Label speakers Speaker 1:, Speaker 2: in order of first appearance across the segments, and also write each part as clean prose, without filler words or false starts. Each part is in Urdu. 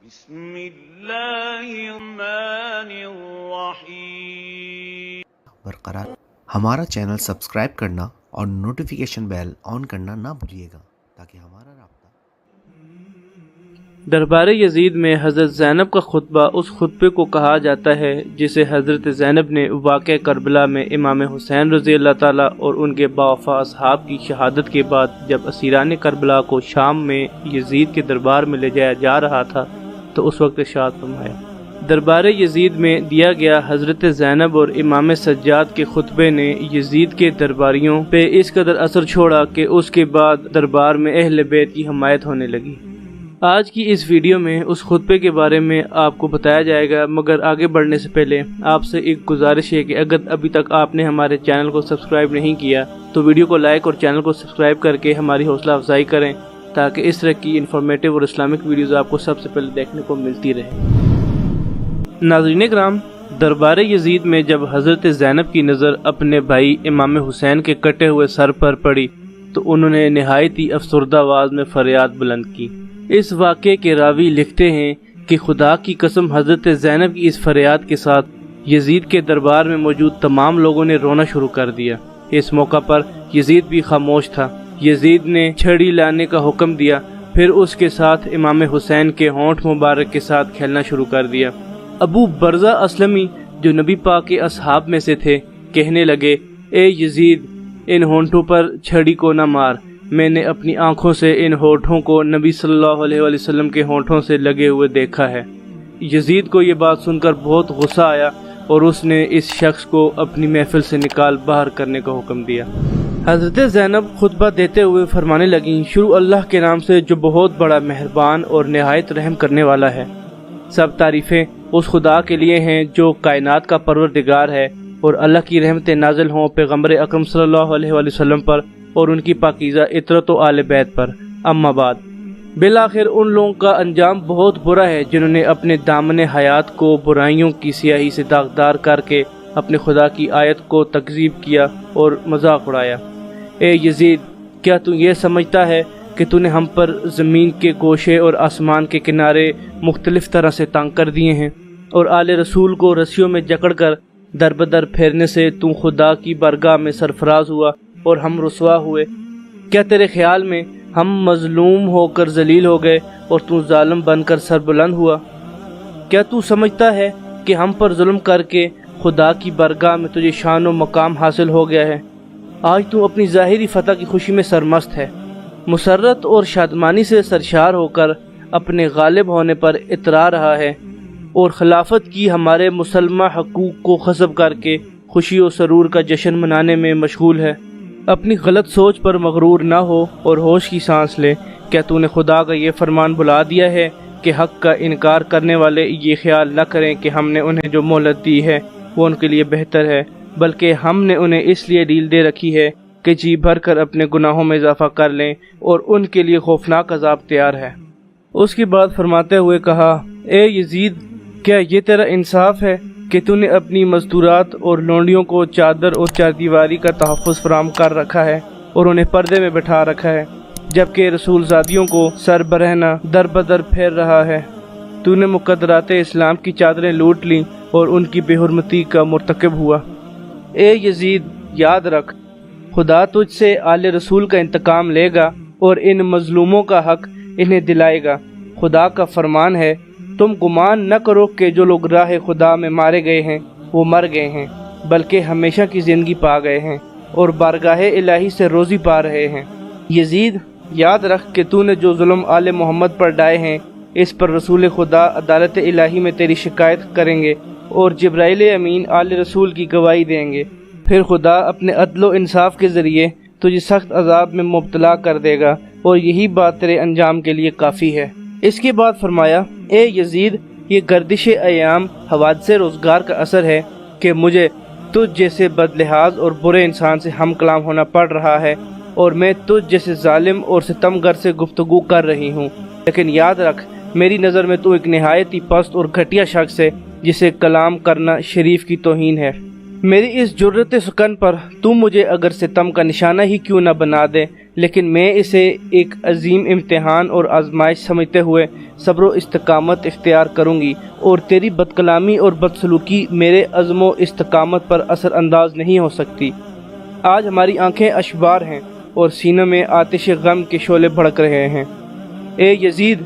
Speaker 1: بسم اللہ الرحمن الرحیم
Speaker 2: برقرار ہمارا چینل سبسکرائب کرنا اور نوٹیفیکیشن بیل آن کرنا نہ بھولیے گا تاکہ ہمارا رابطہ
Speaker 3: دربار یزید میں حضرت زینب کا خطبہ اس خطبے کو کہا جاتا ہے جسے حضرت زینب نے واقعہ کربلا میں امام حسین رضی اللہ تعالیٰ اور ان کے باوفا اصحاب کی شہادت کے بعد جب اسیران کربلا کو شام میں یزید کے دربار میں لے جایا جا رہا تھا تو اس وقت ارشاد فرمایا۔ دربار یزید میں دیا گیا حضرت زینب اور امام سجاد کے خطبے نے یزید کے درباریوں پہ اس قدر اثر چھوڑا کہ اس کے بعد دربار میں اہل بیت کی حمایت ہونے لگی۔ آج کی اس ویڈیو میں اس خطبے کے بارے میں آپ کو بتایا جائے گا، مگر آگے بڑھنے سے پہلے آپ سے ایک گزارش ہے کہ اگر ابھی تک آپ نے ہمارے چینل کو سبسکرائب نہیں کیا تو ویڈیو کو لائک اور چینل کو سبسکرائب کر کے ہماری حوصلہ افزائی کریں تاکہ اس طرح کی انفارمیٹیو اور اسلامک ویڈیوز آپ کو سب سے پہلے دیکھنے کو ملتی رہے۔ ناظرین کرام، دربار یزید میں جب حضرت زینب کی نظر اپنے بھائی امام حسین کے کٹے ہوئے سر پر پڑی تو انہوں نے نہایت ہی افسردہ آواز میں فریاد بلند کی۔ اس واقعے کے راوی لکھتے ہیں کہ خدا کی قسم حضرت زینب کی اس فریاد کے ساتھ یزید کے دربار میں موجود تمام لوگوں نے رونا شروع کر دیا۔ اس موقع پر یزید بھی خاموش تھا۔ یزید نے چھڑی لانے کا حکم دیا، پھر اس کے ساتھ امام حسین کے ہونٹ مبارک کے ساتھ کھیلنا شروع کر دیا۔ ابو برزہ اسلمی جو نبی پاک کے اصحاب میں سے تھے کہنے لگے، اے یزید، ان ہونٹوں پر چھڑی کو نہ مار، میں نے اپنی آنکھوں سے ان ہونٹوں کو نبی صلی اللہ علیہ وسلم کے ہونٹوں سے لگے ہوئے دیکھا ہے۔ یزید کو یہ بات سن کر بہت غصہ آیا اور اس نے اس شخص کو اپنی محفل سے نکال باہر کرنے کا حکم دیا۔ حضرت زینب خطبہ دیتے ہوئے فرمانے لگیں، شروع اللہ کے نام سے جو بہت بڑا مہربان اور نہایت رحم کرنے والا ہے۔ سب تعریفیں اس خدا کے لیے ہیں جو کائنات کا پروردگار ہے، اور اللہ کی رحمتیں نازل ہوں پیغمبر اکرم صلی اللہ علیہ وسلم پر اور ان کی پاکیزہ عطرت و آل بیت پر۔ اما بعد، بالآخر ان لوگوں کا انجام بہت برا ہے جنہوں نے اپنے دامن حیات کو برائیوں کی سیاہی سے داغدار کر کے اپنے خدا کی آیت کو تکذیب کیا اور مذاق اڑایا۔ اے یزید، کیا تو یہ سمجھتا ہے کہ تو نے ہم پر زمین کے گوشے اور آسمان کے کنارے مختلف طرح سے تنگ کر دیے ہیں، اور آل رسول کو رسیوں میں جکڑ کر در بدر پھیرنے سے تو خدا کی بارگاہ میں سرفراز ہوا اور ہم رسوا ہوئے؟ کیا تیرے خیال میں ہم مظلوم ہو کر ذلیل ہو گئے اور تو ظالم بن کر سربلند ہوا؟ کیا تو سمجھتا ہے کہ ہم پر ظلم کر کے خدا کی بارگاہ میں تجھے شان و مقام حاصل ہو گیا ہے؟ آج تو اپنی ظاہری فتح کی خوشی میں سرمست ہے، مسرت اور شادمانی سے سرشار ہو کر اپنے غالب ہونے پر اترا رہا ہے، اور خلافت کی ہمارے مسلمہ حقوق کو غصب کر کے خوشی و سرور کا جشن منانے میں مشغول ہے۔ اپنی غلط سوچ پر مغرور نہ ہو اور ہوش کی سانس لے۔ کیا تو نے خدا کا یہ فرمان بھلا دیا ہے کہ حق کا انکار کرنے والے یہ خیال نہ کریں کہ ہم نے انہیں جو مہلت دی ہے وہ ان کے لیے بہتر ہے، بلکہ ہم نے انہیں اس لیے ڈیل دے رکھی ہے کہ جی بھر کر اپنے گناہوں میں اضافہ کر لیں، اور ان کے لیے خوفناک عذاب تیار ہے۔ اس کے بعد فرماتے ہوئے کہا، اے یزید، کیا یہ تیرا انصاف ہے کہ تو نے اپنی مزدورات اور لونڈیوں کو چادر اور چاردیواری کا تحفظ فراہم کر رکھا ہے اور انہیں پردے میں بٹھا رکھا ہے، جبکہ رسول زادیوں کو سر برہنہ در بدر پھیر رہا ہے؟ تو نے مقدرات اسلام کی چادریں لوٹ لیں اور ان کی بے حرمتی کا مرتکب ہوا۔ اے یزید، یاد رکھ، خدا تجھ سے آل رسول کا انتقام لے گا اور ان مظلوموں کا حق انہیں دلائے گا۔ خدا کا فرمان ہے، تم گمان نہ کرو کہ جو لوگ راہ خدا میں مارے گئے ہیں وہ مر گئے ہیں، بلکہ ہمیشہ کی زندگی پا گئے ہیں اور بارگاہ الہی سے روزی پا رہے ہیں۔ یزید، یاد رکھ کہ تو نے جو ظلم آل محمد پر ڈائے ہیں، اس پر رسول خدا عدالت الہی میں تیری شکایت کریں گے اور جبرائیل امین آل رسول کی گواہی دیں گے۔ پھر خدا اپنے عدل و انصاف کے ذریعے تجھے سخت عذاب میں مبتلا کر دے گا، اور یہی بات تیرے انجام کے لیے کافی ہے۔ اس کے بعد فرمایا، اے یزید، یہ گردش ایام حوادث روزگار کا اثر ہے کہ مجھے تجھ جیسے بد لحاظ اور برے انسان سے ہم کلام ہونا پڑ رہا ہے، اور میں تجھ جیسے ظالم اور ستمگر سے گفتگو کر رہی ہوں، لیکن یاد رکھ میری نظر میں تو ایک نہایت ہی پست اور گھٹیا شخص ہے جسے کلام کرنا شریف کی توہین ہے۔ میری اس جرت سکن پر تم مجھے اگر ستم کا نشانہ ہی کیوں نہ بنا دے، لیکن میں اسے ایک عظیم امتحان اور آزمائش سمجھتے ہوئے صبر و استقامت اختیار کروں گی، اور تیری بدکلامی اور بدسلوکی میرے عزم و استقامت پر اثر انداز نہیں ہو سکتی۔ آج ہماری آنکھیں اشبار ہیں اور سینوں میں آتش غم کے شعلے بھڑک رہے ہیں۔ اے یزید،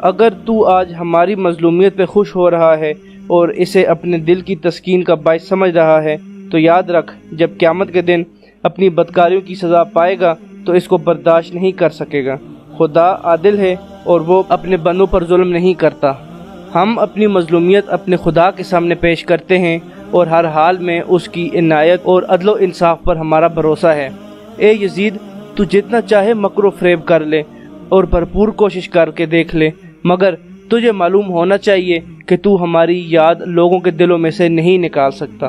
Speaker 3: اگر تو آج ہماری مظلومیت پہ خوش ہو رہا ہے اور اسے اپنے دل کی تسکین کا باعث سمجھ رہا ہے تو یاد رکھ، جب قیامت کے دن اپنی بدکاریوں کی سزا پائے گا تو اس کو برداشت نہیں کر سکے گا۔ خدا عادل ہے اور وہ اپنے بندوں پر ظلم نہیں کرتا۔ ہم اپنی مظلومیت اپنے خدا کے سامنے پیش کرتے ہیں اور ہر حال میں اس کی عنایت اور عدل و انصاف پر ہمارا بھروسہ ہے۔ اے یزید، تو جتنا چاہے مکر و فریب کر لے اور بھرپور کوشش کر کے دیکھ لے، مگر تجھے معلوم ہونا چاہیے کہ تو ہماری یاد لوگوں کے دلوں میں سے نہیں نکال سکتا۔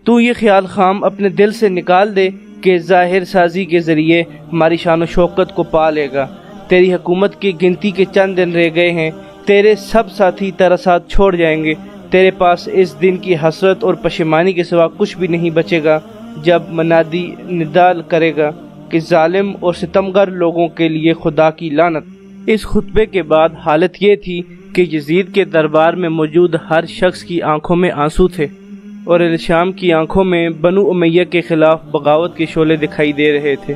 Speaker 3: تو یہ خیال خام اپنے دل سے نکال دے کہ ظاہر سازی کے ذریعے ہماری شان و شوکت کو پا لے گا۔ تیری حکومت کی گنتی کے چند دن رہ گئے ہیں، تیرے سب ساتھی تیرا ساتھ چھوڑ جائیں گے، تیرے پاس اس دن کی حسرت اور پشیمانی کے سوا کچھ بھی نہیں بچے گا جب منادی ندال کرے گا کہ ظالم اور ستمگر لوگوں کے لیے خدا کی لعنت۔ اس خطبے کے بعد حالت یہ تھی کہ یزید کے دربار میں موجود ہر شخص کی آنکھوں میں آنسو تھے اور اہل شام کی آنکھوں میں بنو امیہ کے خلاف بغاوت کے شعلے دکھائی دے رہے تھے۔